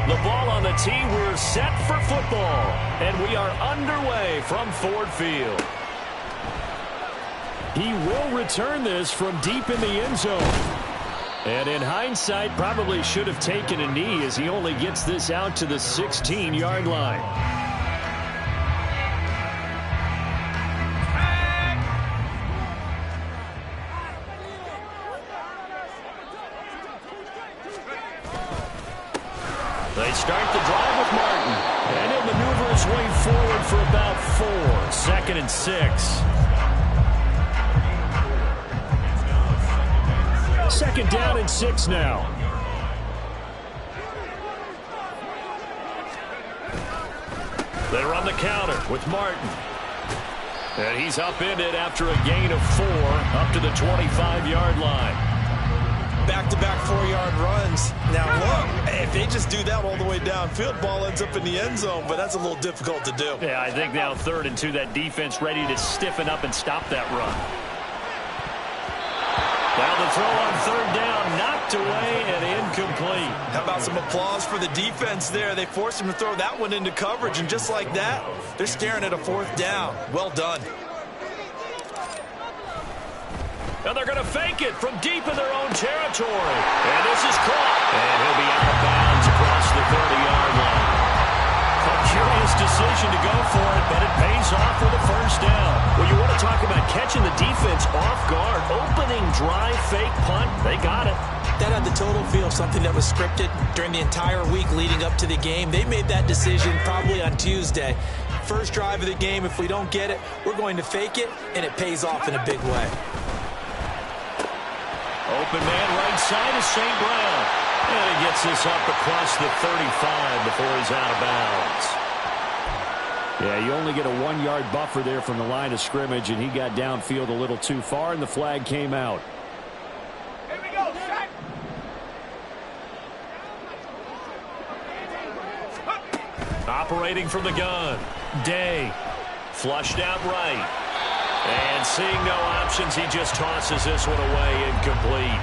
The ball on the tee. We're set for football. And we are underway from Ford Field. He will return this from deep in the end zone. And in hindsight, probably should have taken a knee as he only gets this out to the 16-yard line. They start the drive with Martin. And he'll maneuver his way forward for about 4. 2nd and 6. 2nd down and 6 now. They run the counter with Martin. And he's upended after a gain of 4 up to the 25-yard line. Back-to-back 4-yard runs. Now, look, if they just do that all the way downfield, ball ends up in the end zone, but that's a little difficult to do. Yeah, I think now 3rd and 2, that defense ready to stiffen up and stop that run. Now the throw on 3rd down, knocked away and incomplete. How about some applause for the defense there? They forced him to throw that one into coverage, and just like that, they're staring at a 4th down. Well done. And they're going to fake it from deep in their own territory. And this is caught. And he'll be out of bounds across the 30-yard line. A curious decision to go for it, but it pays off for the 1st down. Well, you want to talk about catching the defense off guard. Opening drive, fake punt. They got it. That had the total feel something that was scripted during the entire week leading up to the game. They made that decision probably on Tuesday. First drive of the game, if we don't get it, we're going to fake it, and it pays off in a big way. Open man right side is St. Brown. And he gets this up across the 35 before he's out of bounds. Yeah, you only get a 1-yard buffer there from the line of scrimmage, and he got downfield a little too far, and the flag came out. Here we go, Shaq. Operating from the gun. Day. Flushed out right. And seeing no options, he just tosses this one away, incomplete.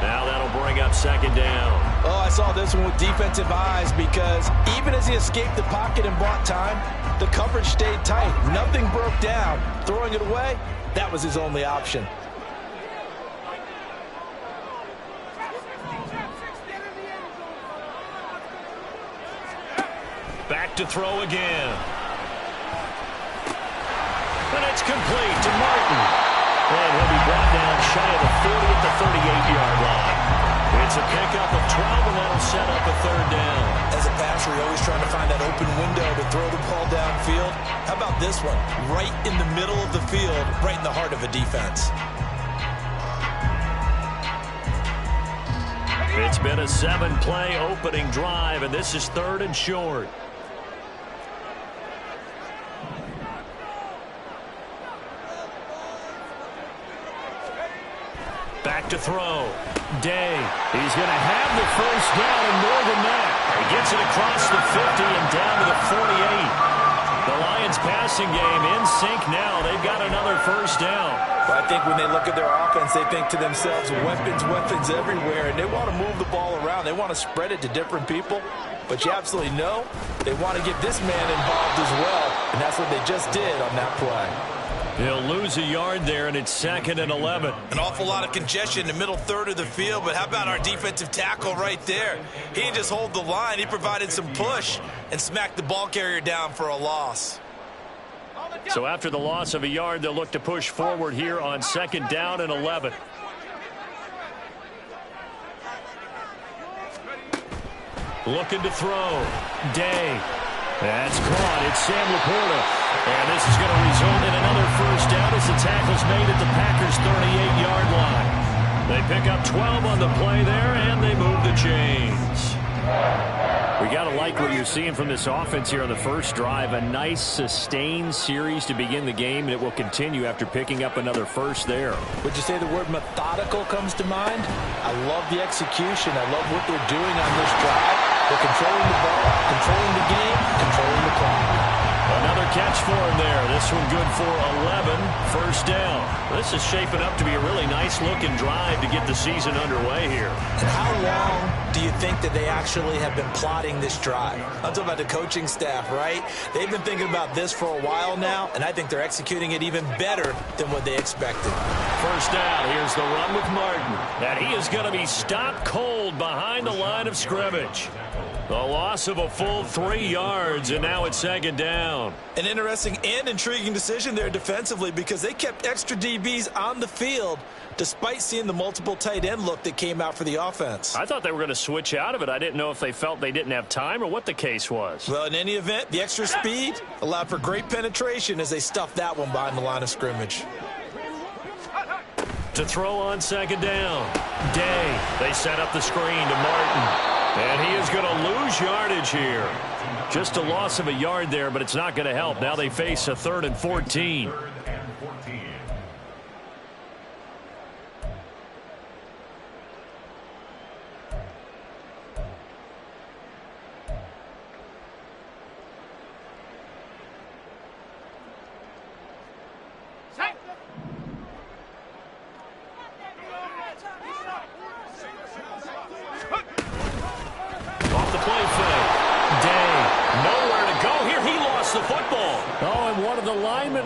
Now that'll bring up 2nd down. Oh, I saw this one with defensive eyes because even as he escaped the pocket and bought time, the coverage stayed tight. Nothing broke down. Throwing it away, that was his only option. Back to throw again. And it's complete to Martin. And he'll be brought down shy of the 40 at the 38-yard line. It's a pickup of 12, and that'll set up a 3rd down. As a passer, you're always trying to find that open window to throw the ball downfield. How about this one? Right in the middle of the field, right in the heart of a defense. It's been a 7-play opening drive, and this is 3rd and short. Back to throw. Day. He's going to have the 1st down and more than that. He gets it across the 50 and down to the 48. The Lions passing game in sync now. They've got another 1st down. Well, I think when they look at their offense, they think to themselves, weapons, weapons everywhere, and they want to move the ball around. They want to spread it to different people. But you absolutely know they want to get this man involved as well, and that's what they just did on that play. He'll lose a yard there, and it's 2nd and 11. An awful lot of congestion in the middle 3rd of the field, but how about our defensive tackle right there? He didn't just hold the line. He provided some push and smacked the ball carrier down for a loss. So after the loss of a yard, they'll look to push forward here on 2nd down and 11. Looking to throw. Day. That's caught. It's Sam Laporta. And this is going to result in another 1st down as the tackle's made at the Packers' 38-yard line. They pick up 12 on the play there, and they move the chains. We got to like what you're seeing from this offense here on the first drive. A nice, sustained series to begin the game, and it will continue after picking up another 1st there. Would you say the word methodical comes to mind? I love the execution. I love what they're doing on this drive. They're controlling the ball, controlling the game, controlling the clock. Another catch for him there. This one good for 11. 1st down. This is shaping up to be a really nice-looking drive to get the season underway here. And how long do do you think that they actually have been plotting this drive? I'm talking about the coaching staff, right? They've been thinking about this for a while now, and I think they're executing it even better than what they expected. First down, here's the run with Martin. And he is going to be stopped cold behind the line of scrimmage. The loss of a full 3 yards, and now it's second down. An interesting and intriguing decision there defensively because they kept extra DBs on the field despite seeing the multiple tight end look that came out for the offense. I thought they were going to switch out of it. I didn't know if they felt they didn't have time or what the case was. Well, in any event, the extra speed allowed for great penetration as they stuffed that one behind the line of scrimmage. To throw on second down, Day. They set up the screen to Martin. And he is going to lose yardage here. Just a loss of a yard there, but it's not going to help. Now they face a 3rd and 14.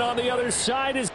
On the other side is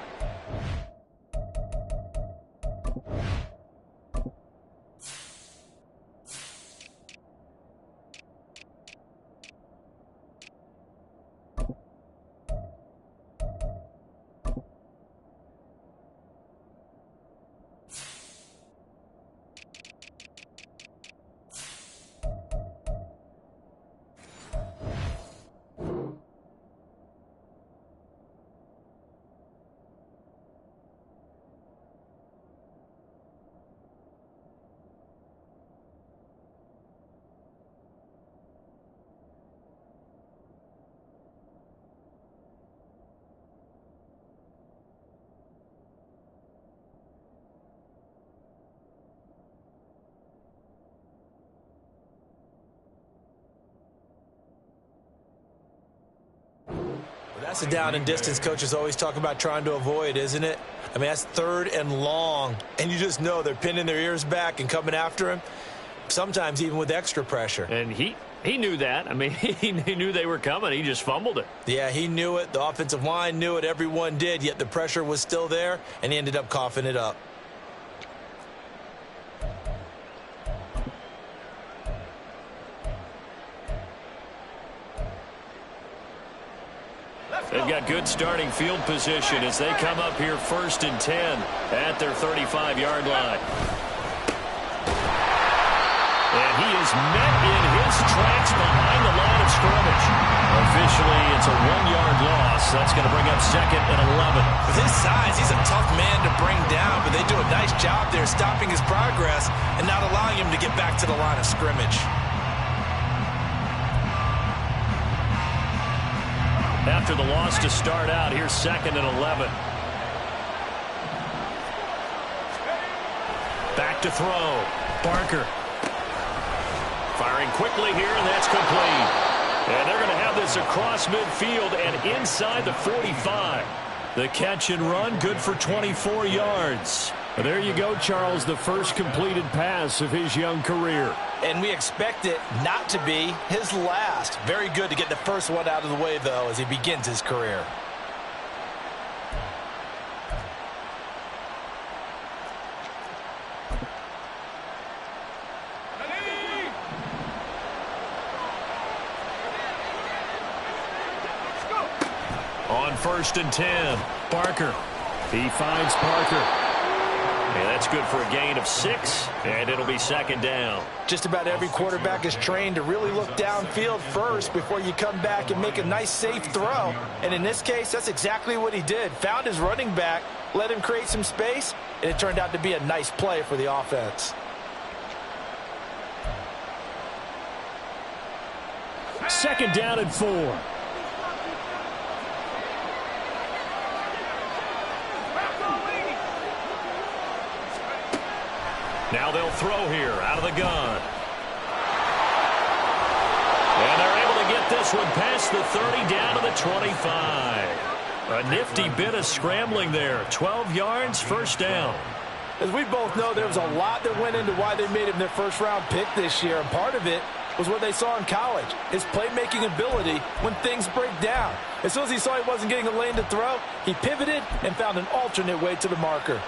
That's a down and distance coaches always talk about trying to avoid, isn't it? I mean, that's 3rd and long, and you just know they're pinning their ears back and coming after him, sometimes even with extra pressure. And he knew that. I mean, he knew they were coming. He just fumbled it. Yeah, he knew it. The offensive line knew it. Everyone did, yet the pressure was still there, and he ended up coughing it up. They've got good starting field position as they come up here 1st and 10 at their 35-yard line. And he is met in his tracks behind the line of scrimmage. Officially, it's a 1-yard loss. That's going to bring up 2nd and 11. With his size, he's a tough man to bring down, but they do a nice job there stopping his progress and not allowing him to get back to the line of scrimmage. After the loss to start out, here's 2nd and 11. Back to throw. Barker. Firing quickly here, and that's complete. And they're going to have this across midfield and inside the 45. The catch and run, good for 24 yards. Well, there you go, Charles, the first completed pass of his young career. And we expect it not to be his last. Very good to get the first one out of the way, though, as he begins his career. On 1st and 10, Barker. He finds Parker. And that's good for a gain of 6, and it'll be 2nd down. Just about every quarterback is trained to really look downfield first before you come back and make a nice, safe throw. And in this case, that's exactly what he did. Found his running back, let him create some space, and it turned out to be a nice play for the offense. 2nd down and 4. Now they'll throw here out of the gun. And they're able to get this one past the 30 down to the 25. A nifty bit of scrambling there. 12 yards, 1st down. As we both know, there was a lot that went into why they made him their first-round pick this year, and part of it was what they saw in college, his playmaking ability when things break down. As soon as he saw he wasn't getting a lane to throw, he pivoted and found an alternate way to the marker.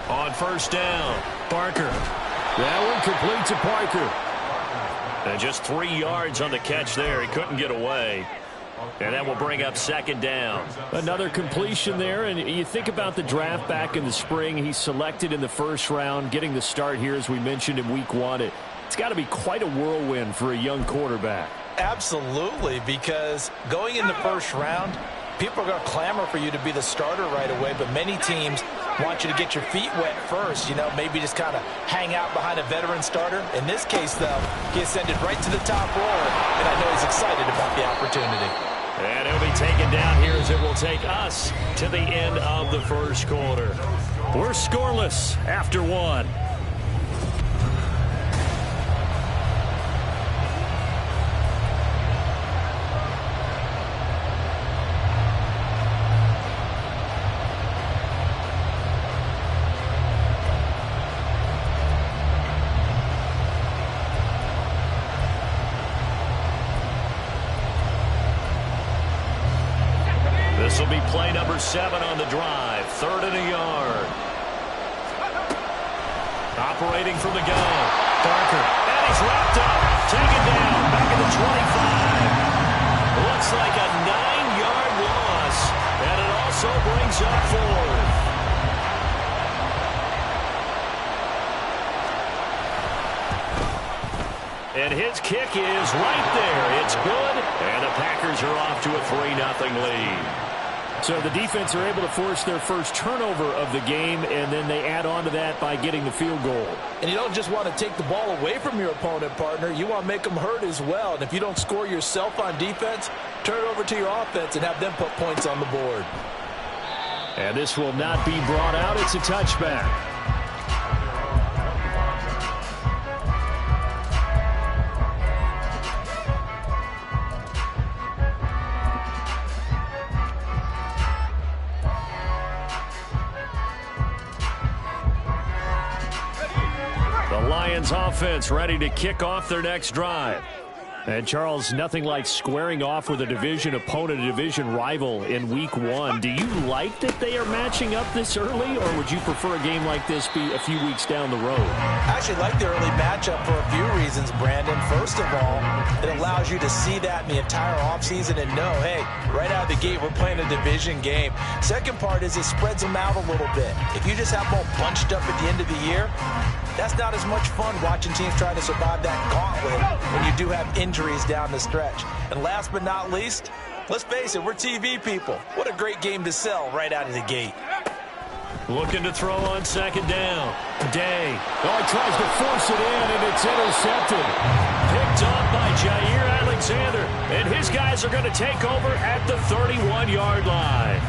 On first down, Parker. That one complete to Parker. And just 3 yards on the catch there. He couldn't get away. And that will bring up second down. Another completion there, and you think about the draft back in the spring. He's selected in the first round, getting the start here, as we mentioned, in week 1. It's got to be quite a whirlwind for a young quarterback. Absolutely, because going in the first round, people are going to clamor for you to be the starter right away, but many teams want you to get your feet wet first, maybe just kind of hang out behind a veteran starter. In this case, though, he ascended right to the top rower, and I know he's excited about the opportunity. And it'll be taken down here as it will take us to the end of the first quarter. We're scoreless after 1. This will be play number 7 on the drive. 3rd and a yard. Operating from the gun. Parker. And he's wrapped up. Taken down. Back at the 25. Looks like a 9-yard loss. And it also brings up 4th. And his kick is right there. It's good. And the Packers are off to a 3-0 lead. So the defense are able to force their first turnover of the game, and then they add on to that by getting the field goal. And you don't just want to take the ball away from your opponent, partner. You want to make them hurt as well. And if you don't score yourself on defense, turn it over to your offense and have them put points on the board. And this will not be brought out. It's a touchback. Lions offense ready to kick off their next drive. And, Charles, nothing like squaring off with a division opponent, a division rival in week 1. Do you like that they are matching up this early, or would you prefer a game like this be a few weeks down the road? I actually like the early matchup for a few reasons, Brandon. First of all, it allows you to see that in the entire offseason and know, hey, right out of the gate, we're playing a division game. Second part is it spreads them out a little bit. If you just have them all bunched up at the end of the year, that's not as much fun watching teams trying to survive that gauntlet when you do have injuries down the stretch. And last but not least, let's face it, we're TV people. What a great game to sell right out of the gate. Looking to throw on second down. Day. Oh, he tries to force it in, and it's intercepted. Picked up by Jair Alexander. And his guys are going to take over at the 31-yard line.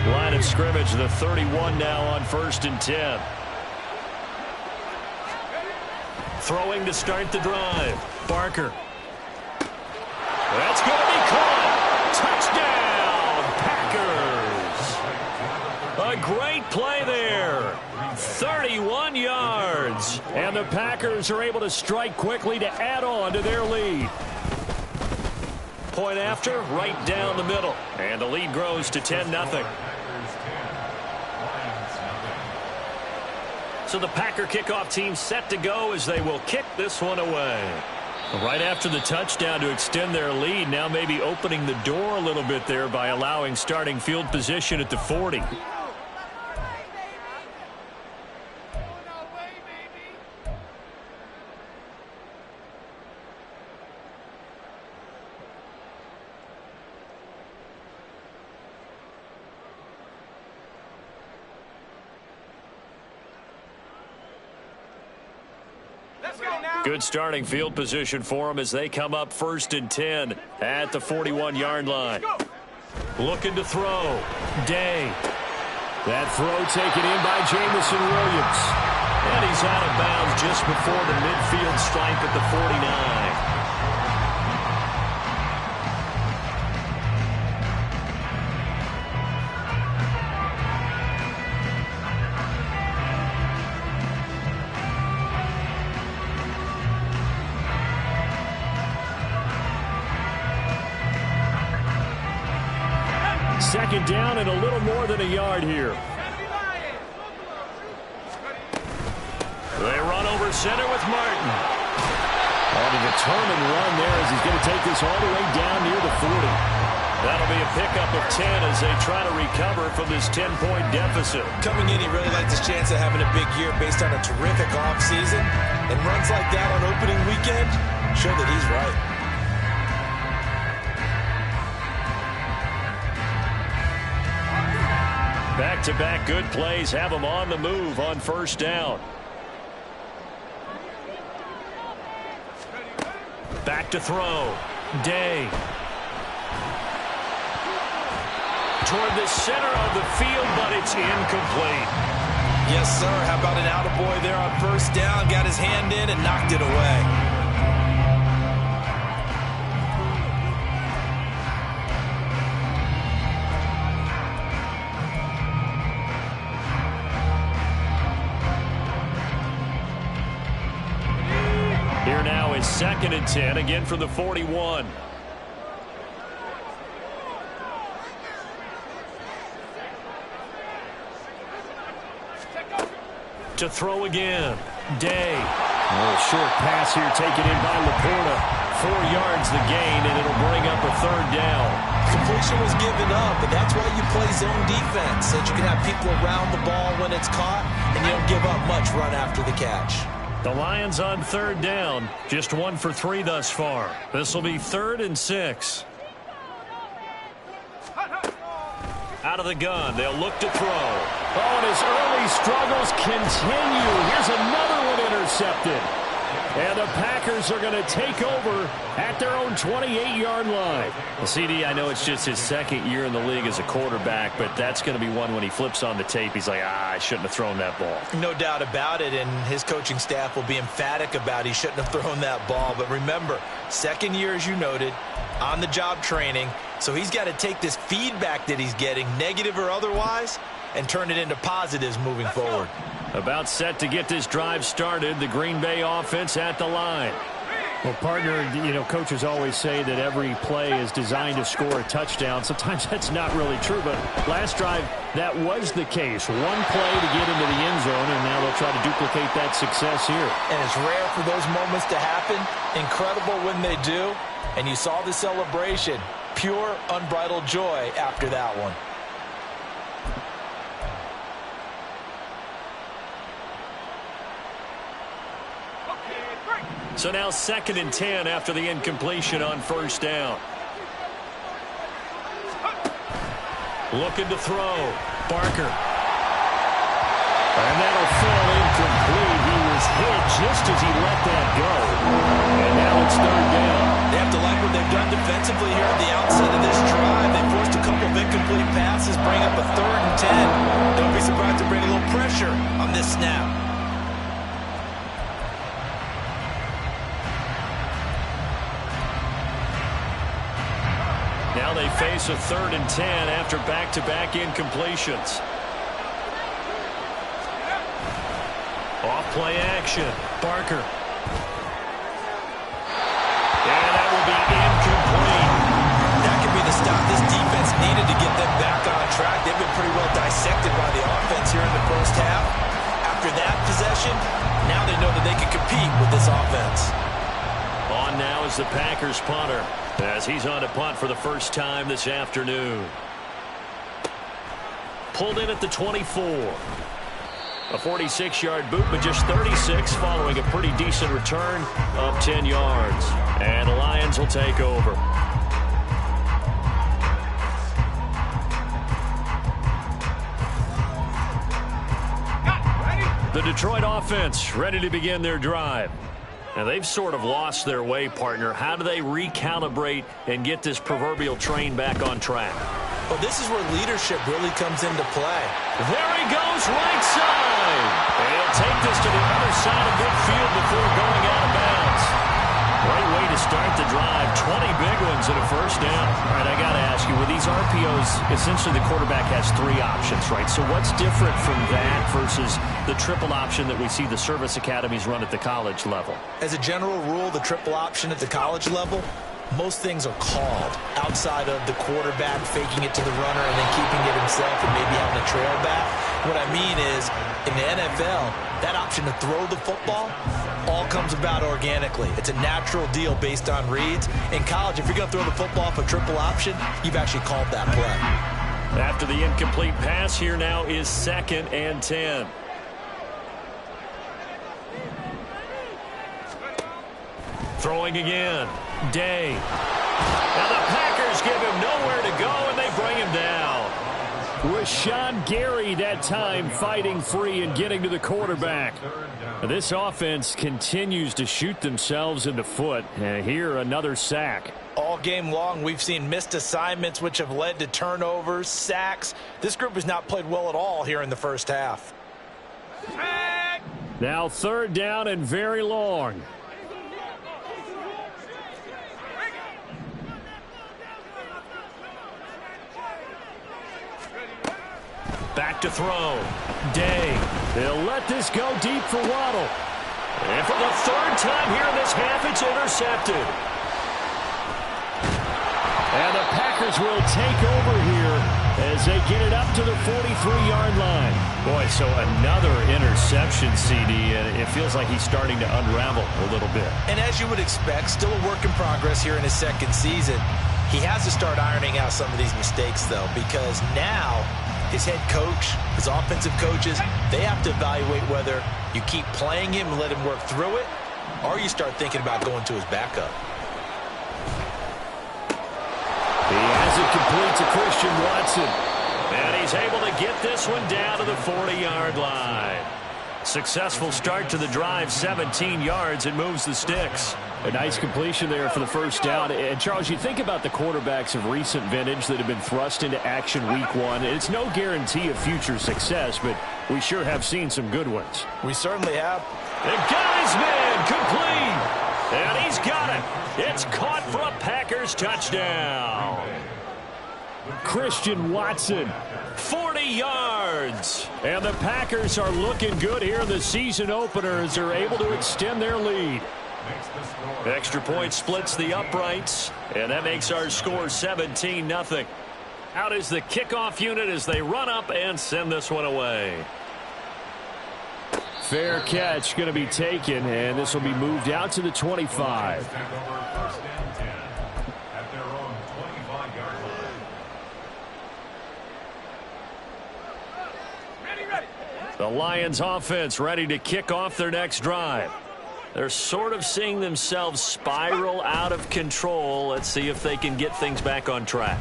Line of scrimmage, the 31 now on 1st and 10. Throwing to start the drive. Barker. That's going to be caught. Touchdown, Packers. A great play there. 31 yards. And the Packers are able to strike quickly to add on to their lead. Point after, right down the middle. And the lead grows to 10-0. So the Packer kickoff team set to go as they will kick this one away. Right after the touchdown to extend their lead, now maybe opening the door a little bit there by allowing starting field position at the 40. Good starting field position for them as they come up 1st and 10 at the 41-yard line. Looking to throw. Day. That throw taken in by Jamison Williams. And he's out of bounds just before the midfield stripe at the 49. Second down and a little more than a yard here. They run over center with Martin. On a determined run there as he's going to take this all the way down near the 40. That'll be a pickup of 10 as they try to recover from this 10-point deficit. Coming in, he really likes his chance of having a big year based on a terrific offseason. And runs like that on opening weekend show that he's right. Back-to-back good plays have them on the move on 1st down. Back to throw. Day. Toward the center of the field, but it's incomplete. Yes, sir. How about an attaboy there on 1st down? Got his hand in and knocked it away. Here now is 2nd and 10, again from the 41. To throw again. Day. A little short pass here taken in by Laporta. 4 yards the gain, and it'll bring up a 3rd down. Completion was given up, but that's why you play zone defense, so that you can have people around the ball when it's caught, and you don't give up much run after the catch. The Lions on 3rd down. Just 1 for 3 thus far. This will be 3rd and 6. Out of the gun. They'll look to throw. Oh, and his early struggles continue. Here's another one intercepted. And the Packers are going to take over at their own 28-yard line. Well, CD, I know it's just his 2nd year in the league as a quarterback, but that's going to be one when he flips on the tape. He's like, I shouldn't have thrown that ball. No doubt about it, and his coaching staff will be emphatic about he shouldn't have thrown that ball. But remember, 2nd year, as you noted, on-the-job training. So he's got to take this feedback that he's getting, negative or otherwise, and turn it into positives moving forward. About set to get this drive started. The Green Bay offense at the line. Well, partner, you know, coaches always say that every play is designed to score a touchdown. Sometimes that's not really true, but last drive, that was the case. One play to get into the end zone, and now they'll try to duplicate that success here. And it's rare for those moments to happen. Incredible when they do. And you saw the celebration. Pure, unbridled joy after that one. So now 2nd and 10 after the incompletion on 1st down. Looking to throw. Barker. And that'll fall incomplete. He was hit just as he let that go. And now it's 3rd down. They have to like what they've done defensively here at the outset of this drive. They forced a couple of incomplete passes, bring up a 3rd and 10. Don't be surprised to bring a little pressure on this snap. Now they face a 3rd and 10 after back-to-back incompletions. Off play action. Barker. And that will be incomplete. That could be the stop this defense needed to get them back on track. They've been pretty well dissected by the offense here in the 1st half. After that possession, now they know that they can compete with this offense. On now is the Packers punter, as he's on to punt for the first time this afternoon. Pulled in at the 24. A 46-yard boot, but just 36 following a pretty decent return of 10 yards. And the Lions will take over. The Detroit offense ready to begin their drive. Now, they've sort of lost their way, partner. How do they recalibrate and get this proverbial train back on track? Well, this is where leadership really comes into play. There he goes, right side. And he'll take this to the other side of midfield before going out of bounds. Great way to start the drive. 20 big ones and a first down. All right, I got to ask you, with these RPOs, essentially the quarterback has 3 options, right? So what's different from that versus the triple option that we see the service academies run at the college level? As a general rule, the triple option at the college level, most things are called outside of the quarterback faking it to the runner and then keeping it himself and maybe having a trail back. What I mean is, in the NFL, that option to throw the football all comes about organically. It's a natural deal based on reads. In college, if you're going to throw the football off a triple option, you've actually called that play. After the incomplete pass, here now is 2nd and 10. Throwing again. Day. Now the Packers give him nowhere to go, and they bring him down. Rashawn Gary that time fighting free and getting to the quarterback. This offense continues to shoot themselves in the foot. Here, another sack. All game long, we've seen missed assignments, which have led to turnovers, sacks. This group has not played well at all here in the first half. Now 3rd down and very long. Back to throw. Day. They'll let this go deep for Waddle. And for the 3rd time here in this half, it's intercepted. And the Packers will take over here as they get it up to the 43-yard line. Boy, so another interception, CD, and it feels like he's starting to unravel a little bit. And as you would expect, still a work in progress here in his 2nd season. He has to start ironing out some of these mistakes, though, because now his head coach, his offensive coaches, they have to evaluate whether you keep playing him and let him work through it, or you start thinking about going to his backup. He has it complete to Christian Watson. And he's able to get this one down to the 40-yard line. Successful start to the drive, 17 yards, and moves the sticks. A nice completion there for the first down. And, Charles, you think about the quarterbacks of recent vintage that have been thrust into action week 1. It's no guarantee of future success, but we sure have seen some good ones. We certainly have. The guy's man complete. And he's got it. It's caught for a Packers touchdown. Christian Watson, 40 yards. And the Packers are looking good here in the season opener as they're able to extend their lead. Extra point splits the uprights, and that makes our score 17-0. Out is the kickoff unit as they run up and send this one away. Fair catch going to be taken, and this will be moved out to the 25. The Lions offense ready to kick off their next drive. They're sort of seeing themselves spiral out of control. Let's see if they can get things back on track.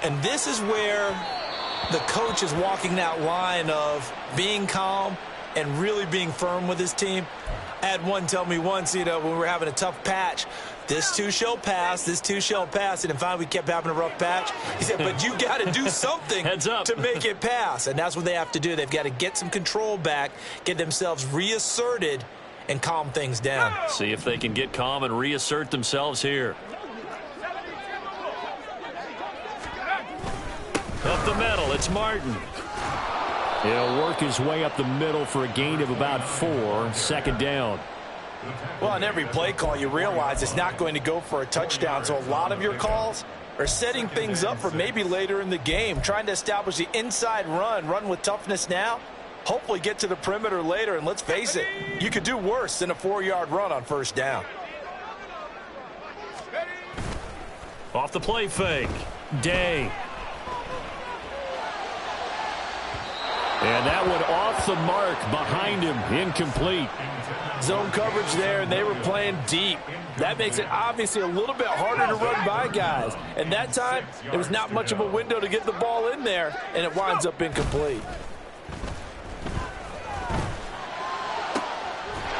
And this is where the coach is walking that line of being calm and really being firm with his team. I had one tell me once, when we were having a tough patch, this too shall pass, this too shall pass. And then finally we kept having a rough patch. He said, but you got to do something to make it pass. And that's what they have to do. They've got to get some control back, get themselves reasserted, and calm things down. See if they can get calm and reassert themselves here. Up the middle, it's Martin. He'll work his way up the middle for a gain of about 4, 2nd down. Well, on every play call, you realize it's not going to go for a touchdown. So a lot of your calls are setting things up for maybe later in the game, trying to establish the inside run with toughness now, hopefully get to the perimeter later. And let's face it, you could do worse than a 4-yard run on 1st down. Off the play fake. Day. And that one off the mark behind him, incomplete. Zone coverage there, and they were playing deep. That makes it obviously a little bit harder to run by guys. And that time, there was not much of a window to get the ball in there, and it winds up incomplete.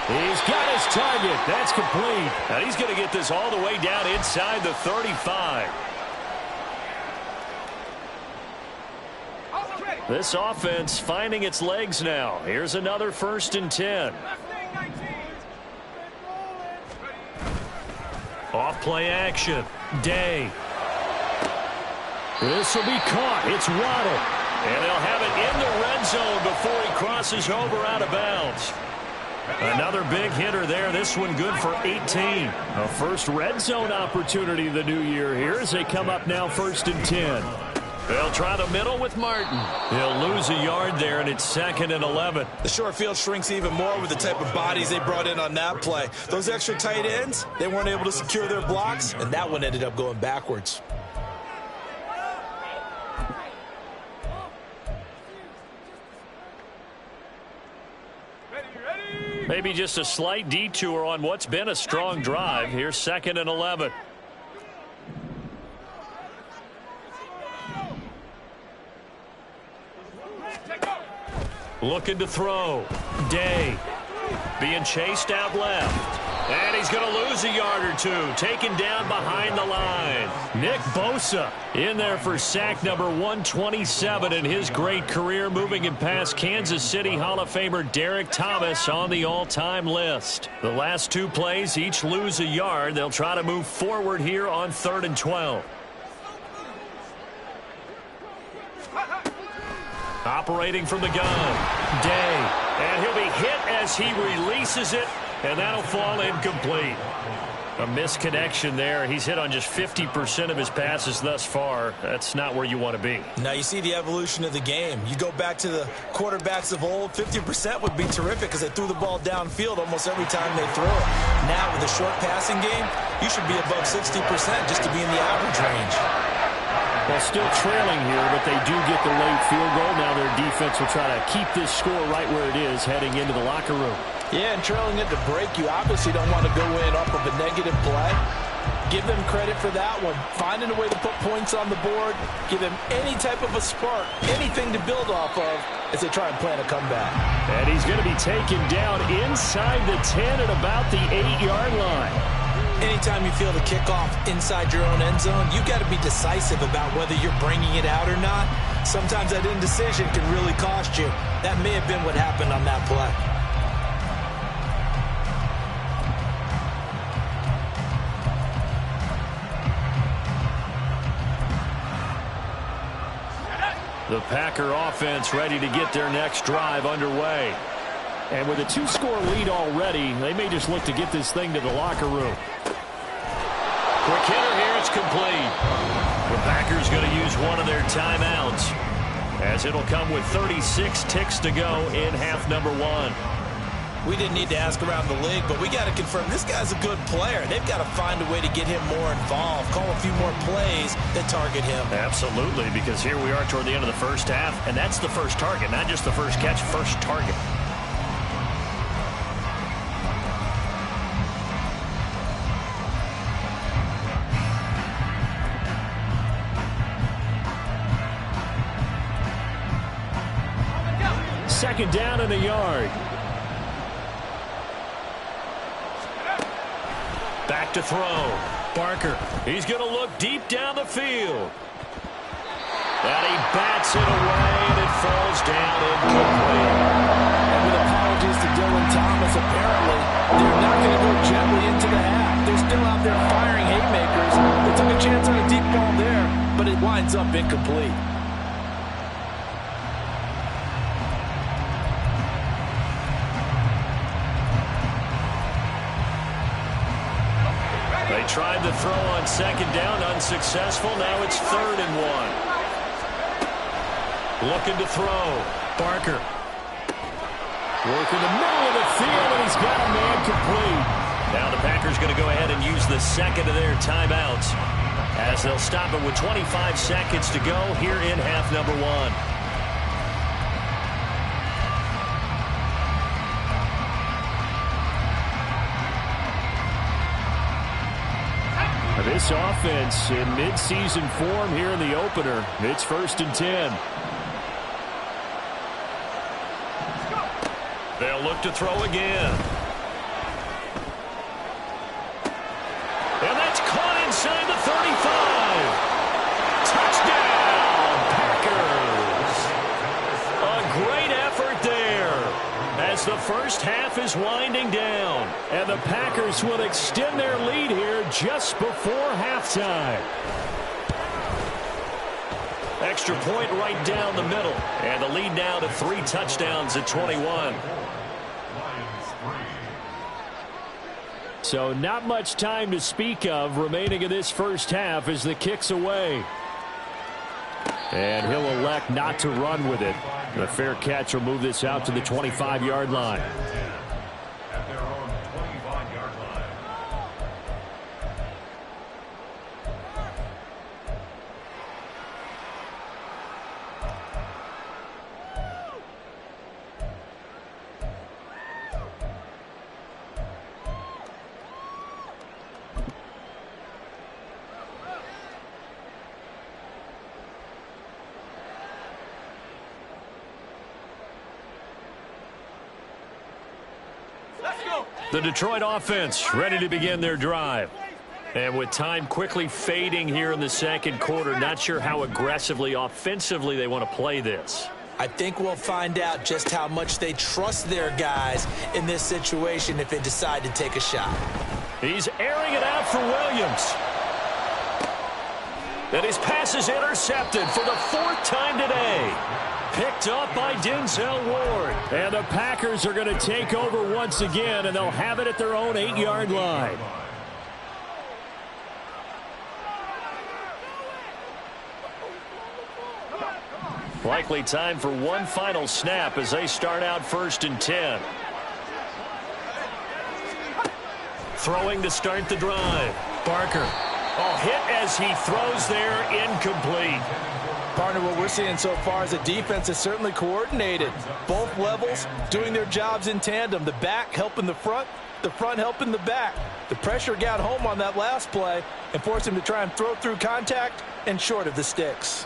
He's got his target. That's complete. And he's going to get this all the way down inside the 35. This offense finding its legs now. Here's another 1st and 10. Off play action. Day. This will be caught. It's Waddle. And they'll have it in the red zone before he crosses over out of bounds. Another big hitter there. This one good for 18. A first red zone opportunity the new year here as they come up now 1st and 10. They'll try the middle with Martin. He'll lose a yard there, and it's 2nd and 11. The short field shrinks even more with the type of bodies they brought in on that play. Those extra tight ends, they weren't able to secure their blocks, and that one ended up going backwards. Maybe just a slight detour on what's been a strong drive. Here's 2nd and 11. Looking to throw. Day. Being chased out left. And he's going to lose a yard or two. Taken down behind the line. Nick Bosa in there for sack number 127 in his great career, moving him past Kansas City Hall of Famer Derek Thomas on the all-time list. The last 2 plays each lose a yard. They'll try to move forward here on 3rd and 12. Operating from the gun. Day. And he'll be hit as he releases it, and that'll fall incomplete. A misconnection there. He's hit on just 50% of his passes thus far. That's not where you want to be. Now you see the evolution of the game. You go back to the quarterbacks of old, 50% would be terrific because they threw the ball downfield almost every time they throw it. Now with a short passing game, you should be above 60% just to be in the average range. Well, still trailing here, but they do get the late field goal. Now their defense will try to keep this score right where it is heading into the locker room. Yeah, and trailing it to break, you obviously don't want to go in off of a negative play. Give them credit for that one. Finding a way to put points on the board, give them any type of a spark, anything to build off of as they try and plan a comeback. And he's going to be taken down inside the 10 at about the 8-yard line. Anytime you feel the kickoff inside your own end zone, you've got to be decisive about whether you're bringing it out or not. Sometimes that indecision can really cost you. That may have been what happened on that play. The Packer offense ready to get their next drive underway. And with a 2-score lead already, they may just look to get this thing to the locker room. Quick hitter here, it's complete. The Packers going to use one of their timeouts, as it'll come with 36 ticks to go in half number 1. We didn't need to ask around the league, but we got to confirm this guy's a good player. They've got to find a way to get him more involved, call a few more plays that target him. Absolutely, because here we are toward the end of the first half, and that's the first target, not just the first catch, first target. Second down and a yard. Back to throw. Barker. He's going to look deep down the field. And he bats it away, and it falls down incomplete. And with apologies to Dylan Thomas, apparently they're not going to go gently into the half. They're still out there firing haymakers. They took a chance on a deep ball there, but it winds up incomplete. They tried the throw on second down, unsuccessful. Now it's 3rd and 1. Looking to throw. Barker. Working the middle of the field, and he's got a man complete. Now the Packers going to go ahead and use the second of their timeouts, as they'll stop it with 25 seconds to go here in half number 1. This offense in midseason form here in the opener. It's 1st and 10. They'll look to throw again. And that's caught inside the 35. Touchdown, Packers. A great effort there as the first half is winding down. And the Packers will extend their lead here just before halftime. Extra point right down the middle. And the lead now to 3 touchdowns at 21. So not much time to speak of remaining in this first half as the kick's away. And he'll elect not to run with it. The fair catch will move this out to the 25-yard line. The Detroit offense ready to begin their drive. And with time quickly fading here in the second quarter, not sure how aggressively, offensively they want to play this. I think we'll find out just how much they trust their guys in this situation if they decide to take a shot. He's airing it out for Williams. And his pass is intercepted for the 4th time today. Picked up by Denzel Ward. And the Packers are going to take over once again, and they'll have it at their own 8-yard line. Likely time for one final snap as they start out 1st and 10. Throwing to start the drive. Barker. Oh, hit as he throws there, incomplete. Partner, what we're seeing so far is the defense is certainly coordinated. Both levels doing their jobs in tandem. The back helping the front helping the back. The pressure got home on that last play and forced him to try and throw through contact and short of the sticks.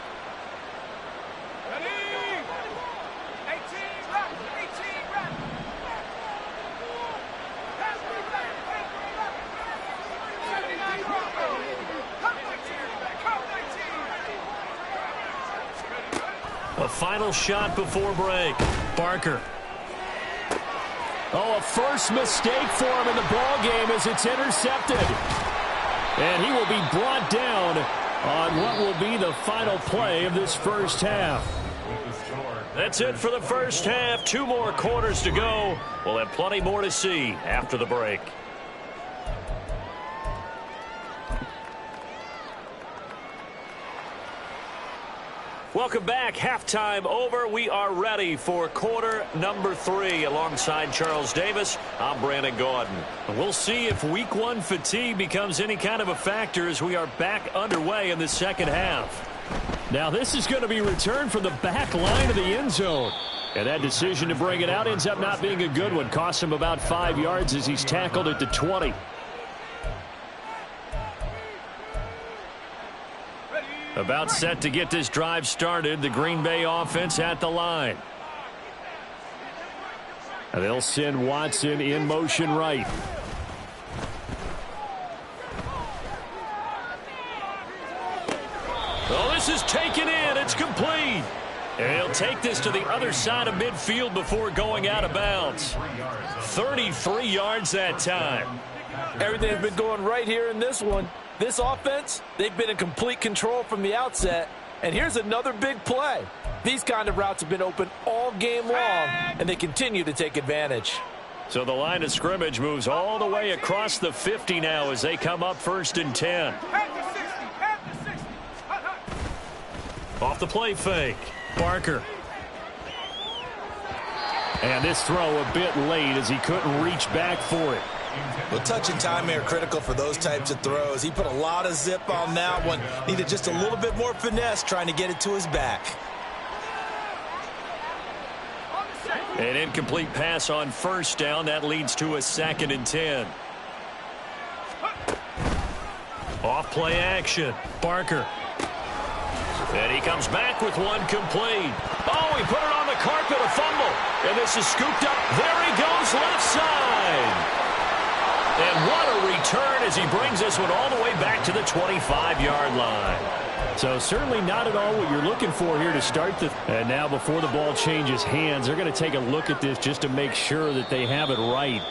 A final shot before break. Barker. Oh, a first mistake for him in the ball game as it's intercepted. And he will be brought down on what will be the final play of this first half. That's it for the first half. 2 more quarters to go. We'll have plenty more to see after the break. Welcome back. Halftime over. We are ready for quarter number 3. Alongside Charles Davis, I'm Brandon Gaudin. We'll see if week 1 fatigue becomes any kind of a factor as we are back underway in the second half. Now this is going to be returned from the back line of the end zone. And that decision to bring it out ends up not being a good one. Costs him about 5 yards as he's tackled at the 20. About set to get this drive started. The Green Bay offense at the line. And they'll send Watson in motion right. Oh, this is taken in. It's complete. And he'll take this to the other side of midfield before going out of bounds. 33 yards that time. Everything's been going right here in this one. This offense, they've been in complete control from the outset. And here's another big play. These kind of routes have been open all game long, and they continue to take advantage. So the line of scrimmage moves all the way across the 50 now as they come up 1st and 10. Off the play fake. Barker. And this throw a bit late as he couldn't reach back for it. Well, touch and time are critical for those types of throws. He put a lot of zip on that one. Needed just a little bit more finesse trying to get it to his back. An incomplete pass on 1st down. That leads to a 2nd and 10. Off play action. Barker. And he comes back with one complete. Oh, he put it on the carpet, a fumble. And this is scooped up. There he goes, left side. And what a return as he brings this one all the way back to the 25-yard line. So certainly not at all what you're looking for here to start the... And now before the ball changes hands, they're going to take a look at this just to make sure that they have it right.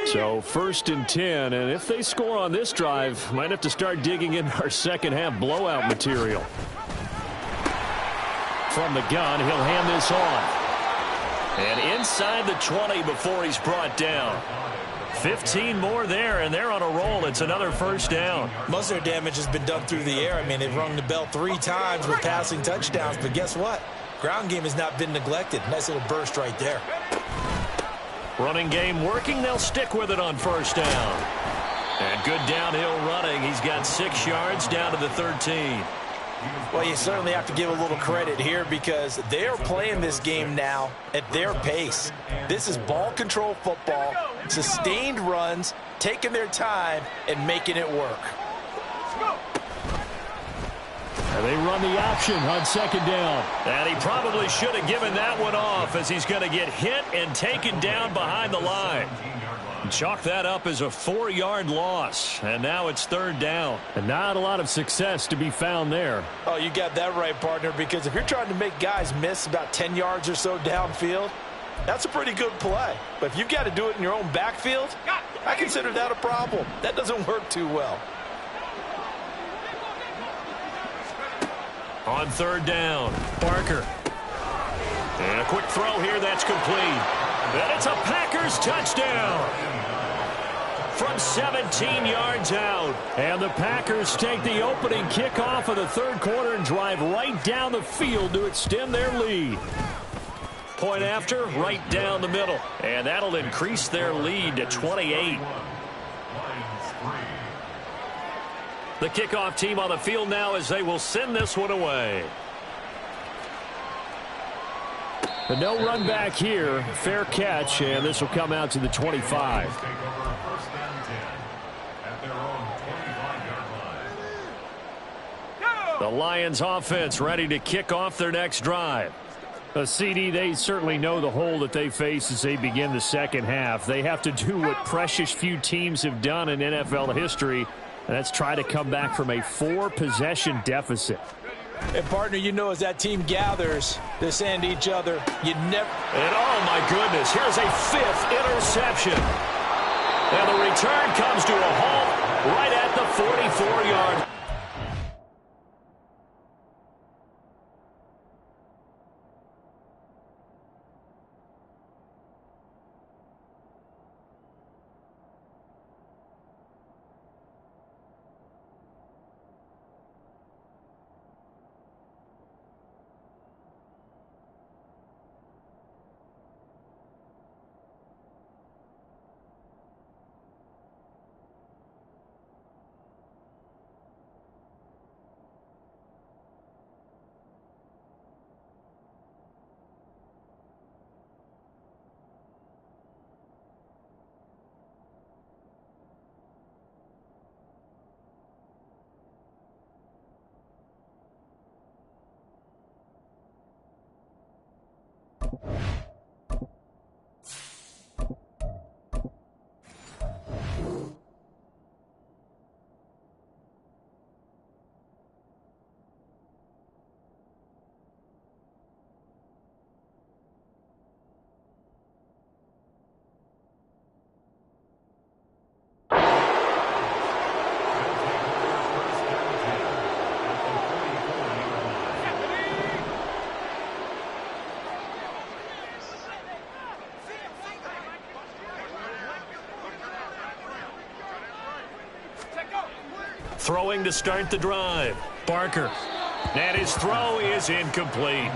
So 1st and 10, and if they score on this drive, might have to start digging in our second half blowout material. From the gun, he'll hand this off. And inside the 20 before he's brought down. 15 more there, and they're on a roll. It's another first down. Most of their damage has been done through the air. I mean, they've rung the bell 3 times with passing touchdowns, but guess what? Ground game has not been neglected. Nice little burst right there. Running game working. They'll stick with it on first down. And good downhill running. He's got 6 yards down to the 13. Well, you certainly have to give a little credit here because they're playing this game now at their pace. This is ball control football, sustained runs, taking their time, and making it work. And they run the option on 2nd down. And he probably should have given that one off as he's going to get hit and taken down behind the line. Chalk that up as a 4-yard loss. And now it's 3rd down. And not a lot of success to be found there. Oh, you got that right, partner, because if you're trying to make guys miss about 10 yards or so downfield, that's a pretty good play. But if you've got to do it in your own backfield, I consider that a problem. That doesn't work too well. On 3rd down, Parker. And a quick throw here that's complete. And it's a Packers touchdown. From 17 yards out. And the Packers take the opening kickoff of the 3rd quarter and drive right down the field to extend their lead. Point after, right down the middle. And that'll increase their lead to 28. The kickoff team on the field now as they will send this one away. But no run back here. Fair catch, and this will come out to the 25. The Lions offense ready to kick off their next drive. CD, they certainly know the hole that they face as they begin the second half. They have to do what precious few teams have done in NFL history. And that's try to come back from a 4-possession deficit. And, partner, you know as that team gathers, they're saying to each other, you never... And, oh, my goodness, here's a 5th interception. And the return comes to a halt right at the 44-yard. Throwing to start the drive. Barker. And his throw is incomplete.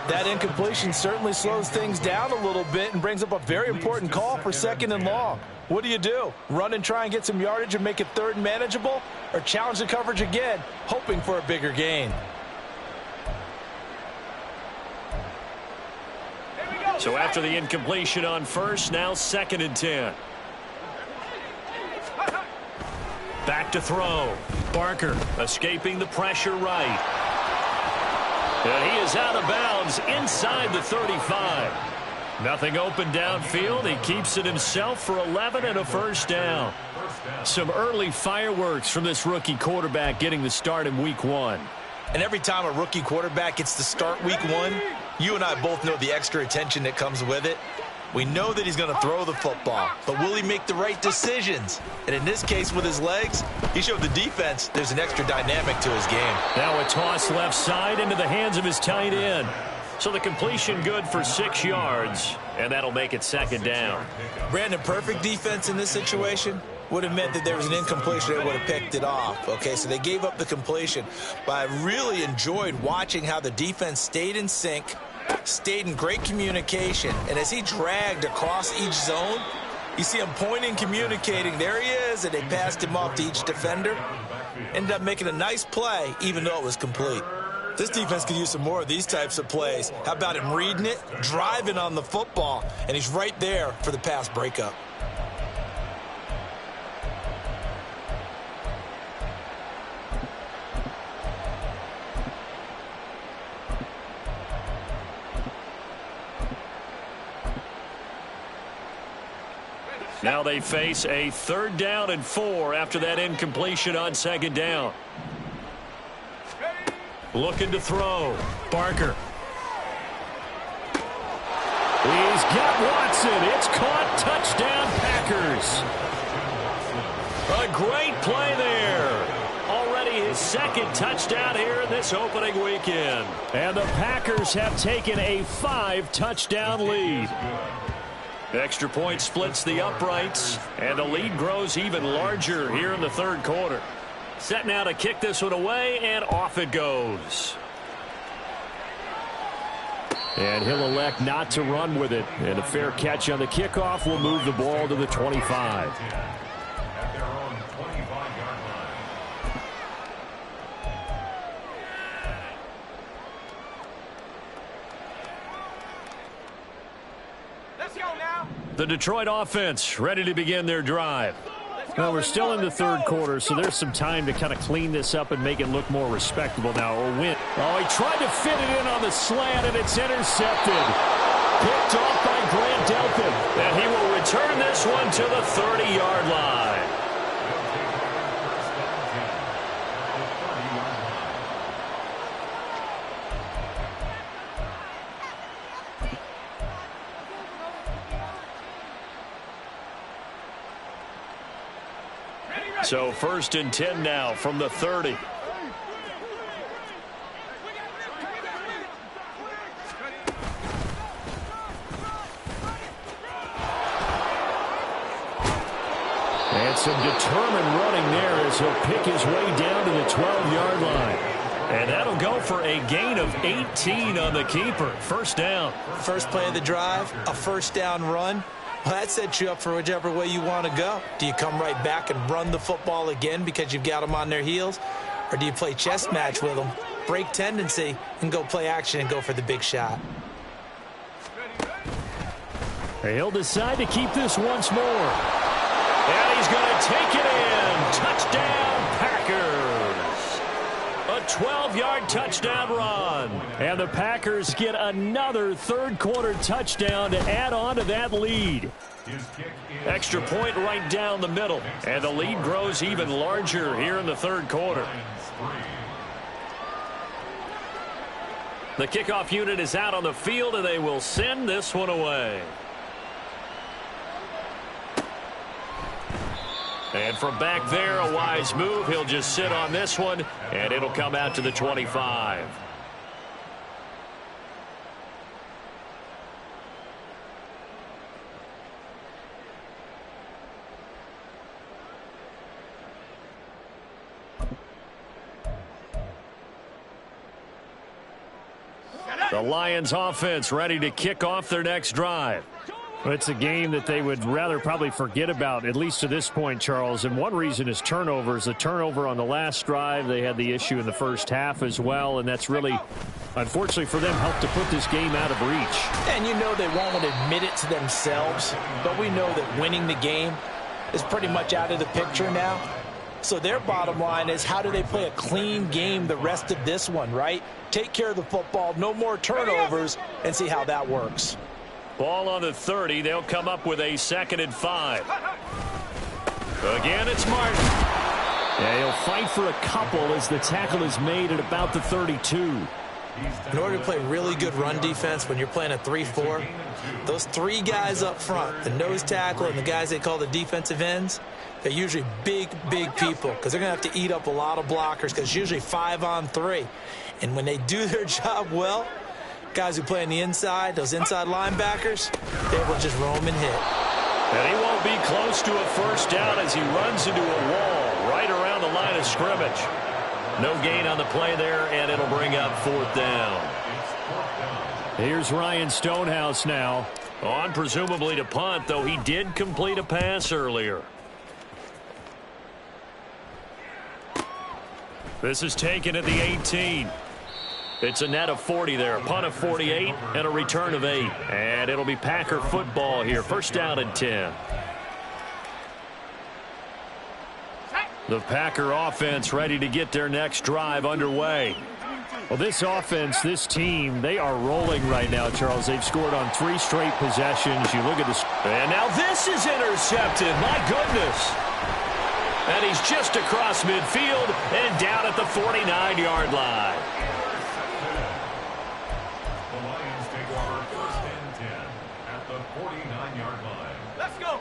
That incompletion certainly slows things down a little bit and brings up a very important call for 2nd and long. What do? Run and try and get some yardage and make it 3rd and manageable? Or challenge the coverage again, hoping for a bigger gain? So after the incompletion on 1st, now 2nd and 10. back to throw. Barker escaping the pressure right. And he is out of bounds inside the 35. Nothing open downfield. He keeps it himself for 11 and a first down. Some early fireworks from this rookie quarterback getting the start in week 1. And every time a rookie quarterback gets to start week 1, you and I both know the extra attention that comes with it. We know that he's going to throw the football, but will he make the right decisions? And in this case, with his legs, he showed the defense there's an extra dynamic to his game. Now a toss left side into the hands of his tight end. So the completion good for 6 yards, and that'll make it second down. Brandon, perfect defense in this situation would have meant that there was an incompletion. They would have picked it off. Okay, so they gave up the completion. But I really enjoyed watching how the defense stayed in sync, stayed in great communication, and as he dragged across each zone, you see him pointing, communicating. There he is, and they passed him off to each defender. Ended up making a nice play, even though it was complete. This defense could use some more of these types of plays. How about him reading it, driving on the football, and he's right there for the pass breakup. Now they face a 3rd down and 4 after that incompletion on 2nd down. Looking to throw. Barker. He's got Watson. It's caught. Touchdown, Packers. A great play there. Already his 2nd touchdown here in this opening weekend. And the Packers have taken a 5-touchdown lead. Extra point splits the uprights, and the lead grows even larger here in the 3rd quarter. Set now to kick this one away, and off it goes. And he'll elect not to run with it. And a fair catch on the kickoff will move the ball to the 25. The Detroit offense ready to begin their drive. Well, we're still in the 3rd quarter, so there's some time to kind of clean this up and make it look more respectable now, or win. Oh, he tried to fit it in on the slant, and it's intercepted. Picked off by Grant Delpit. And he will return this one to the 30-yard line. So 1st and 10 now from the 30. And some determined running there as he'll pick his way down to the 12-yard line. And that'll go for a gain of 18 on the keeper. First down. First play of the drive, a first down run. Well, that sets you up for whichever way you want to go. Do you come right back and run the football again because you've got them on their heels? Or do you play chess match with them, break tendency, and go play action and go for the big shot? He'll decide to keep this once more. And he's going to take it in. Touchdown, Packers. A 12-yard touchdown run. And the Packers get another 3rd quarter touchdown to add on to that lead. Extra point right down the middle. And the lead grows even larger here in the 3rd quarter. The kickoff unit is out on the field, and they will send this one away. And from back there, a wise move. He'll just sit on this one, and it'll come out to the 25. The Lions offense ready to kick off their next drive. Well, it's a game that they would rather probably forget about, at least to this point, Charles. And one reason is turnovers. A turnover on the last drive. They had the issue in the first half as well, and that's really, unfortunately for them, helped to put this game out of reach. And you know they won't admit it to themselves, but we know that winning the game is pretty much out of the picture now. So their bottom line is, how do they play a clean game the rest of this one, right? Take care of the football, no more turnovers, and see how that works. Ball on the 30. They'll come up with a 2nd and 5. Again, it's Martin. Yeah, he'll fight for a couple as the tackle is made at about the 32. In order to play really good run defense when you're playing a 3-4, those 3 guys up front, the nose tackle and the guys they call the defensive ends, they're usually big people because they're going to have to eat up a lot of blockers because it's usually 5-on-3. And when they do their job well, guys who play on the inside, those inside linebackers, they will just roam and hit. And he won't be close to a first down as he runs into a wall right around the line of scrimmage. No gain on the play there, and it'll bring up 4th down. Here's Ryan Stonehouse now. On presumably to punt, though he did complete a pass earlier. This is taken at the 18. It's a net of 40 there. A punt of 48 and a return of 8. And it'll be Packer football here. First down and 10. The Packer offense ready to get their next drive underway. Well, this offense, this team, they are rolling right now, Charles. They've scored on 3 straight possessions. You look at this. And now this is intercepted. My goodness. And he's just across midfield and down at the 49-yard line. The Lions take over 1st and 10 at the 49-yard line. Let's go.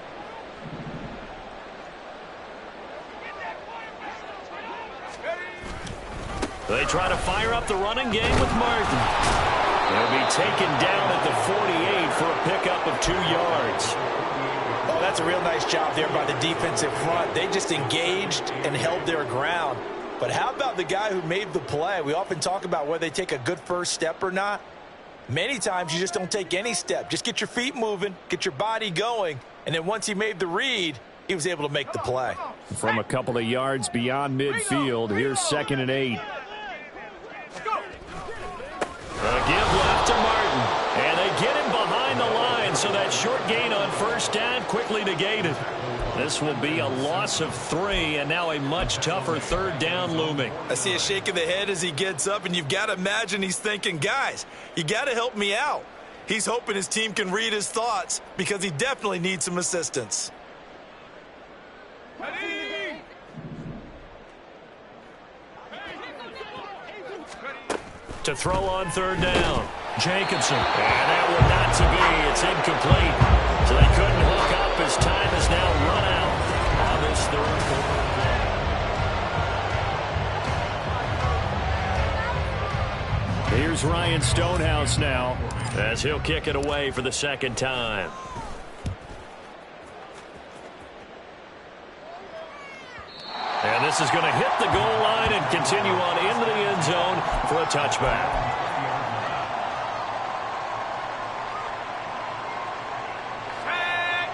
They try to fire up the running game with Martin. He'll be taken down at the 48 for a pickup of 2 yards. Oh, that's a real nice job there by the defensive front. They just engaged and held their ground. But how about the guy who made the play? We often talk about whether they take a good first step or not. Many times you just don't take any step. Just get your feet moving, get your body going, and then once he made the read, he was able to make the play. From a couple of yards beyond midfield, here's 2nd and 8. A give left to Martin. And they get him behind the line, so that short gain on first down quickly negated. This will be a loss of 3, and now a much tougher 3rd down looming. I see a shake of the head as he gets up, and you've got to imagine he's thinking, guys, you got to help me out. He's hoping his team can read his thoughts because he definitely needs some assistance. To throw on 3rd down. Jacobson. And that one not to be. It's incomplete. So they couldn't hook up as time has now run out on this 3rd quarter. Here's Ryan Stonehouse now as he'll kick it away for the 2nd time. And this is going to hit the goal line and continue on into the end zone for a touchback.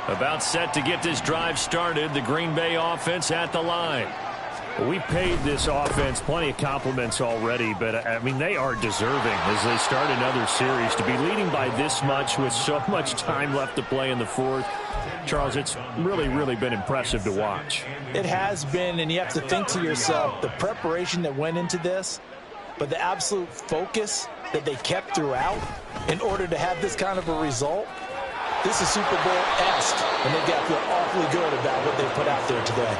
About set to get this drive started. The Green Bay offense at the line. We paid this offense plenty of compliments already, but, I mean, they are deserving as they start another series. To be leading by this much with so much time left to play in the 4th, Charles, it's really been impressive to watch. It has been, and you have to think to yourself, the preparation that went into this, but the absolute focus that they kept throughout in order to have this kind of a result. This is Super Bowl-esque, and they've got to feel awfully good about what they put out there today.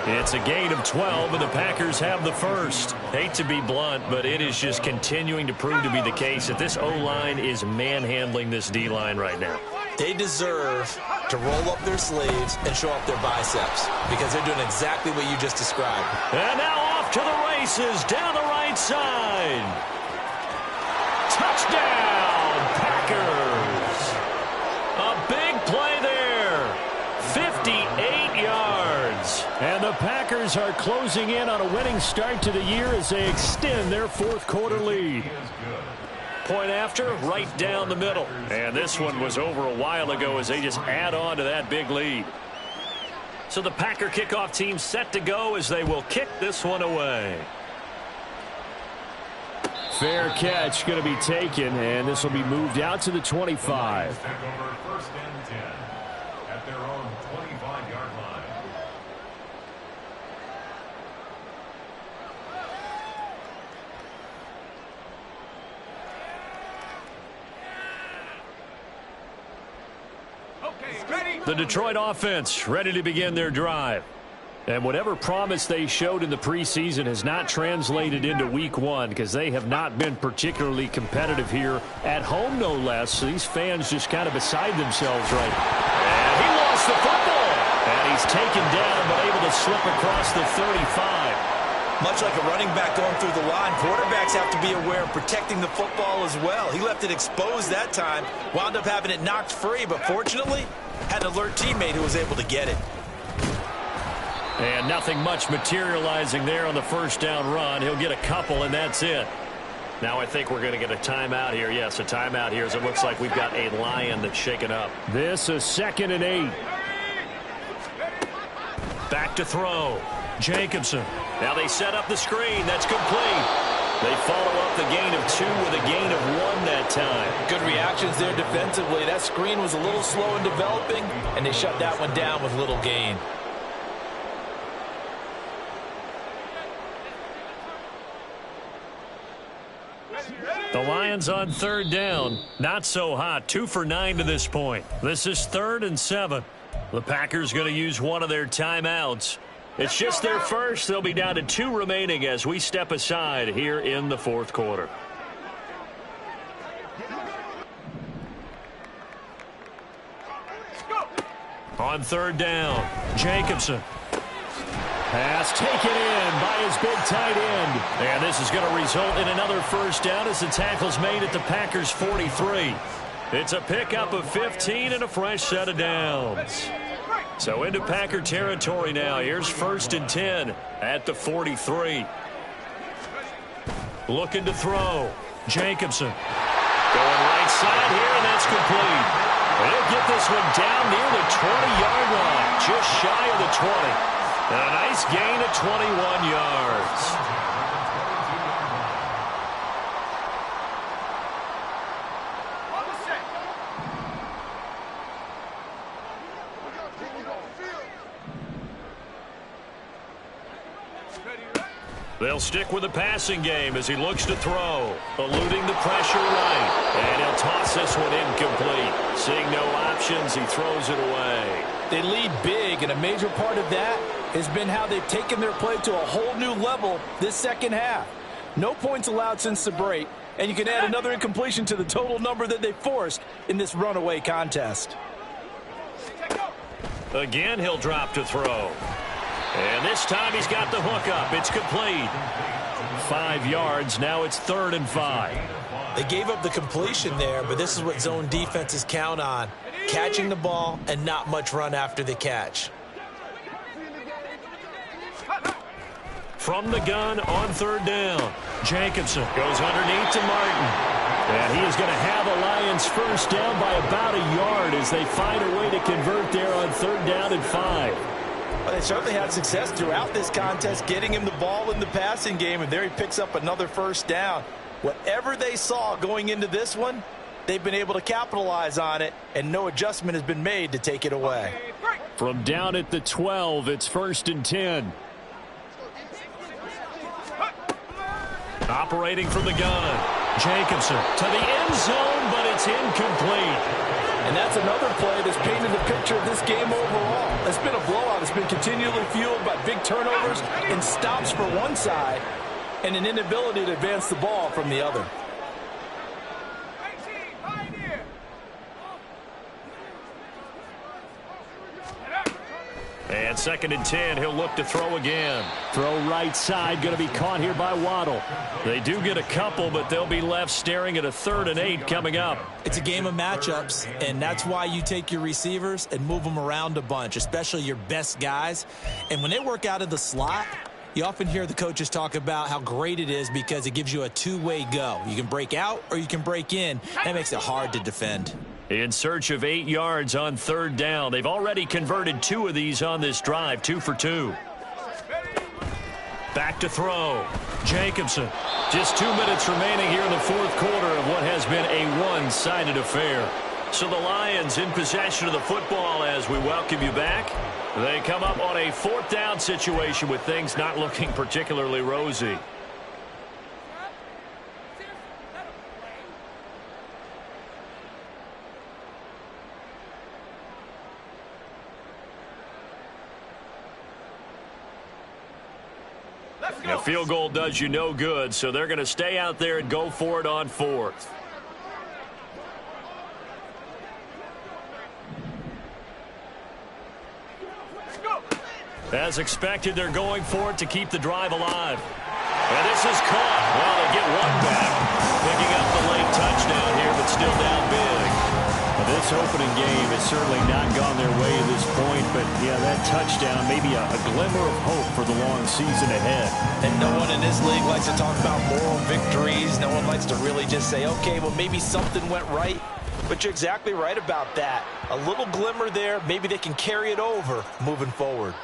It's a gain of 12, and the Packers have the first. Hate to be blunt, but it is just continuing to prove to be the case that this O-line is manhandling this D-line right now. They deserve to roll up their sleeves and show off their biceps because they're doing exactly what you just described. And now off to the races down the right side. Touchdown, Packers. A big play there. 58 yards. And the Packers are closing in on a winning start to the year as they extend their 4th quarter lead. Point after, right down the middle. And this one was over a while ago as they just add on to that big lead. So the Packer kickoff team set to go as they will kick this one away. Fair catch going to be taken, and this will be moved out to the 25. Take over 1st and 10 at their own 25-yard line. The Detroit offense ready to begin their drive. And whatever promise they showed in the preseason has not translated into week one because they have not been particularly competitive here at home, no less. So these fans just kind of beside themselves right now. And he lost the football. And he's taken down but able to slip across the 35. Much like a running back going through the line, quarterbacks have to be aware of protecting the football as well. He left it exposed that time, wound up having it knocked free, but fortunately had an alert teammate who was able to get it. And nothing much materializing there on the first down run. He'll get a couple, and that's it. Now I think we're going to get a timeout here. Yes, a timeout here as it looks like we've got a Lion that's shaken up. This is 2nd and 8. Back to throw. Jacobson. Now they set up the screen. That's complete. They follow up the gain of 2 with a gain of 1 that time. Good reactions there defensively. That screen was a little slow in developing, and they shut that one down with little gain. The Lions on 3rd down. Not so hot. 2 for 9 to this point. This is 3rd and 7. The Packers going to use one of their timeouts. It's just their first. They'll be down to 2 remaining as we step aside here in the 4th quarter. On 3rd down, Jacobson. Pass taken in by his big tight end. And this is going to result in another first down as the tackle's made at the Packers' 43. It's a pickup of 15 and a fresh set of downs. So into Packer territory now. Here's 1st and 10 at the 43. Looking to throw. Jacobson. Going right side here, and that's complete. They'll get this one down near the 20-yard line. Just shy of the 20. And a nice gain of 21 yards. They'll stick with the passing game as he looks to throw. Eluding the pressure right. And he'll toss this one incomplete. Seeing no options, he throws it away. They lead big, and a major part of that has been how they've taken their play to a whole new level this second half. No points allowed since the break, and you can add another incompletion to the total number that they forced in this runaway contest. Again, he'll drop to throw. And this time he's got the hook up. It's complete. 5 yards. Now it's 3rd and 5. They gave up the completion there, but this is what zone defenses count on. Catching the ball and not much run after the catch. From the gun on 3rd down. Jacobson goes underneath to Martin. And he is going to have a Lions first down by about a yard as they find a way to convert there on 3rd down and 5. Well, they certainly had success throughout this contest, getting him the ball in the passing game, and there he picks up another first down. Whatever they saw going into this one, they've been able to capitalize on it, and no adjustment has been made to take it away. From down at the 12, it's 1st and 10. Operating from the gun. Jacobson to the end zone, but it's incomplete. And that's another play that's painted the picture of this game overall. It's been a blowout. It's been continually fueled by big turnovers and stops for one side and an inability to advance the ball from the other. And 2nd and 10, he'll look to throw again. Throw right side, going to be caught here by Waddle. They do get a couple, but they'll be left staring at a 3rd and 8 coming up. It's a game of matchups, and that's why you take your receivers and move them around a bunch, especially your best guys. And when they work out of the slot, you often hear the coaches talk about how great it is because it gives you a two-way go. You can break out or you can break in. That makes it hard to defend. In search of 8 yards on 3rd down. They've already converted 2 of these on this drive, 2 for 2. Back to throw. Jacobson. Just 2 minutes remaining here in the 4th quarter of what has been a one-sided affair. So the Lions in possession of the football as we welcome you back. They come up on a 4th down situation with things not looking particularly rosy. A field goal does you no good, so they're going to stay out there and go for it on fourth. As expected, they're going for it to keep the drive alive. And this is caught. Well, they get one back. Picking up the late touchdown here, but still down big. Well, this opening game has certainly not gone their way at this point, but, yeah, that touchdown, maybe a glimmer of hope for the long season ahead. And no one in this league likes to talk about moral victories. No one likes to really just say, okay, well, maybe something went right. But you're exactly right about that. A little glimmer there. Maybe they can carry it over moving forward.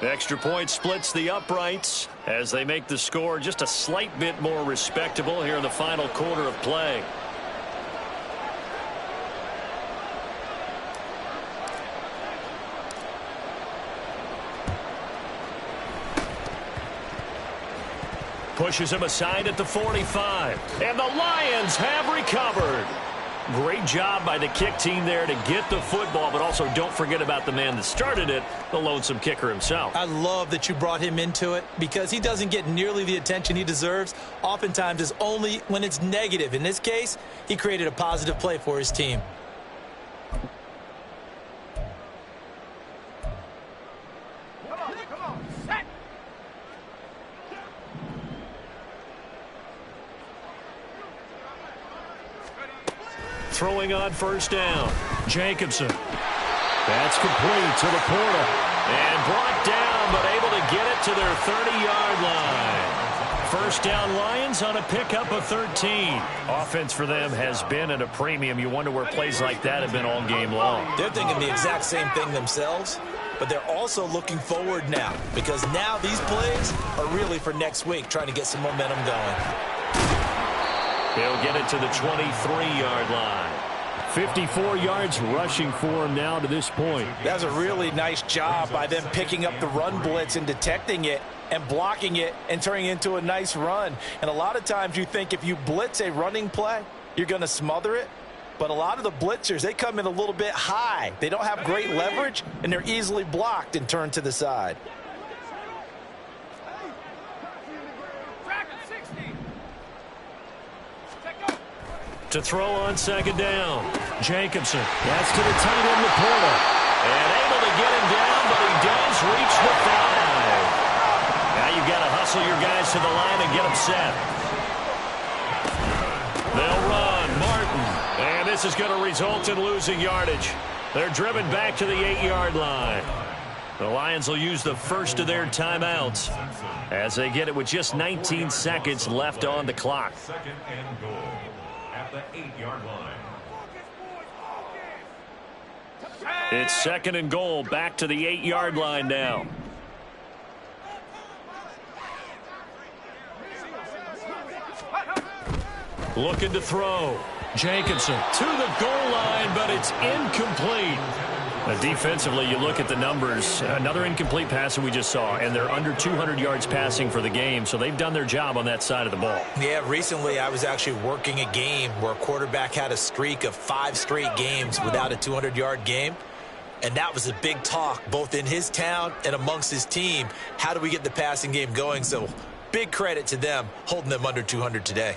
Extra point splits the uprights as they make the score just a slight bit more respectable here in the final quarter of play. Pushes him aside at the 45. And the Lions have recovered. Great job by the kick team there to get the football, but also don't forget about the man that started it, the lonesome kicker himself. I love that you brought him into it because he doesn't get nearly the attention he deserves. Oftentimes it's only when it's negative. In this case, he created a positive play for his team. Come on, set. Throwing on first down. Jacobson. That's complete to the Porter. And brought down, but able to get it to their 30-yard line. First down Lions on a pickup of 13. Offense for them has been at a premium. You wonder where plays like that have been all game long. They're thinking the exact same thing themselves, but they're also looking forward now because now these plays are really for next week, trying to get some momentum going. He'll get it to the 23-yard line. 54 yards rushing for him now to this point. That's a really nice job by them picking up the run blitz and detecting it and blocking it and turning it into a nice run. And a lot of times you think if you blitz a running play, you're going to smother it. But a lot of the blitzers, they come in a little bit high. They don't have great leverage, and they're easily blocked and turned to the side. To throw on second down. Jacobson. That's to the tight end, Laporta. And able to get him down, but he does reach the 5. Now you've got to hustle your guys to the line and get them set. They'll run. Martin. And this is going to result in losing yardage. They're driven back to the 8-yard line. The Lions will use the first of their timeouts as they get it with just 19 seconds left on the clock. Second and goal at the 8-yard line. It's second and goal, back to the 8-yard line now. Looking to throw. Jacobson to the goal line, but it's incomplete. Defensively, you look at the numbers. Another incomplete pass that we just saw, and they're under 200 yards passing for the game, so they've done their job on that side of the ball. Yeah, recently I was actually working a game where a quarterback had a streak of 5 straight games without a 200-yard game, and that was a big talk both in his town and amongst his team. How do we get the passing game going? So big credit to them holding them under 200 today.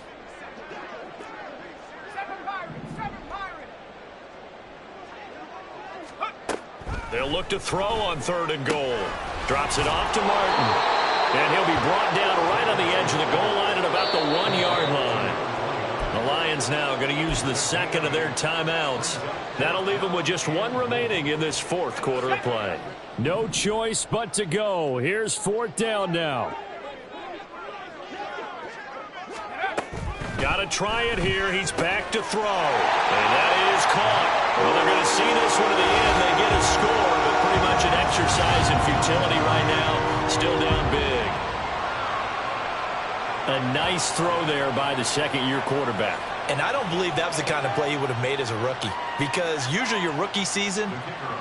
They'll look to throw on third and goal. Drops it off to Martin. And he'll be brought down right on the edge of the goal line at about the 1-yard line. The Lions now going to use the second of their timeouts. That'll leave them with just one remaining in this fourth quarter of play. No choice but to go. Here's fourth down now. Got to try it here. He's back to throw. And that is caught. Well, they're going to see this one to the end. They get a score, but pretty much an exercise in futility right now. Still down big. A nice throw there by the second-year quarterback. And I don't believe that was the kind of play he would have made as a rookie, because usually your rookie season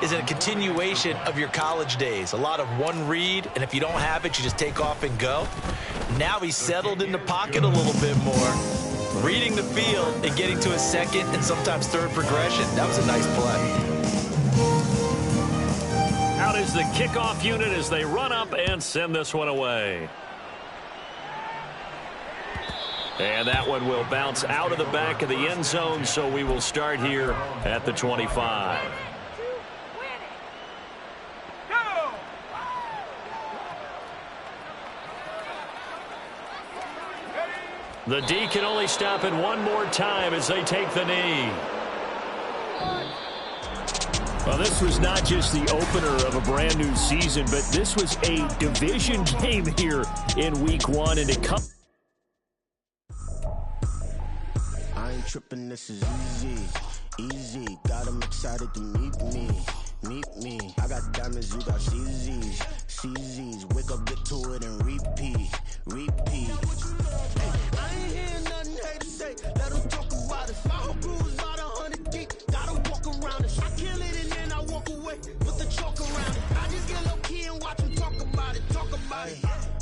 is a continuation of your college days. A lot of one read, and if you don't have it, you just take off and go. Now he's settled in the pocket a little bit more, reading the field and getting to his second and sometimes third progression. That was a nice play. Out is the kickoff unit as they run up and send this one away. And that one will bounce out of the back of the end zone, so we will start here at the 25. The D can only stop it one more time as they take the knee. Well, this was not just the opener of a brand new season, but this was a division game here in week 1. And it comes. I ain't tripping, this is easy, easy. Got them excited to meet me. I got diamonds, you got CZs. Wake up, get to it, and repeat. Hey, I ain't hearing nothing hate to say. Let them talk about us. My whole crew is about 100 deep. Gotta walk around us. I kill it and then I walk away with the chalk around it. I just get low key and watch them talk about it.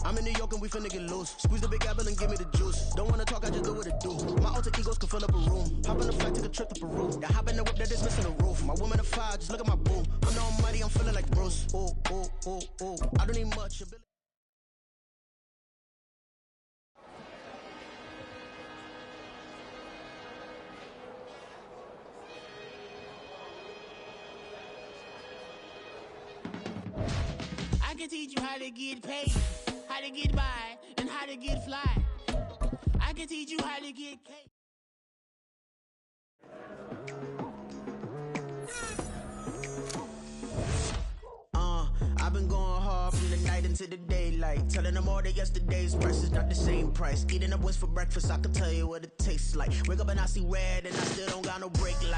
I'm in New York and we finna get loose. Squeeze the big apple and give me the juice. Don't wanna talk, I just do what it do. My alter egos can fill up a room. Hop on the flight, take a trip to Peru. Yeah, hop in the whip that is missing the roof. My woman a fire, just look at my boo. I'm the almighty, I'm feeling like Bruce. Ooh. I don't need much. I can teach you how to get paid, how to get by, and how to get fly. I can teach you how to get cake. I've been going hard from the night into the daylight. Telling them all that yesterday's price is not the same price. Eating up what's for breakfast, I can tell you what it tastes like. Wake up and I see red and I still don't got no break light.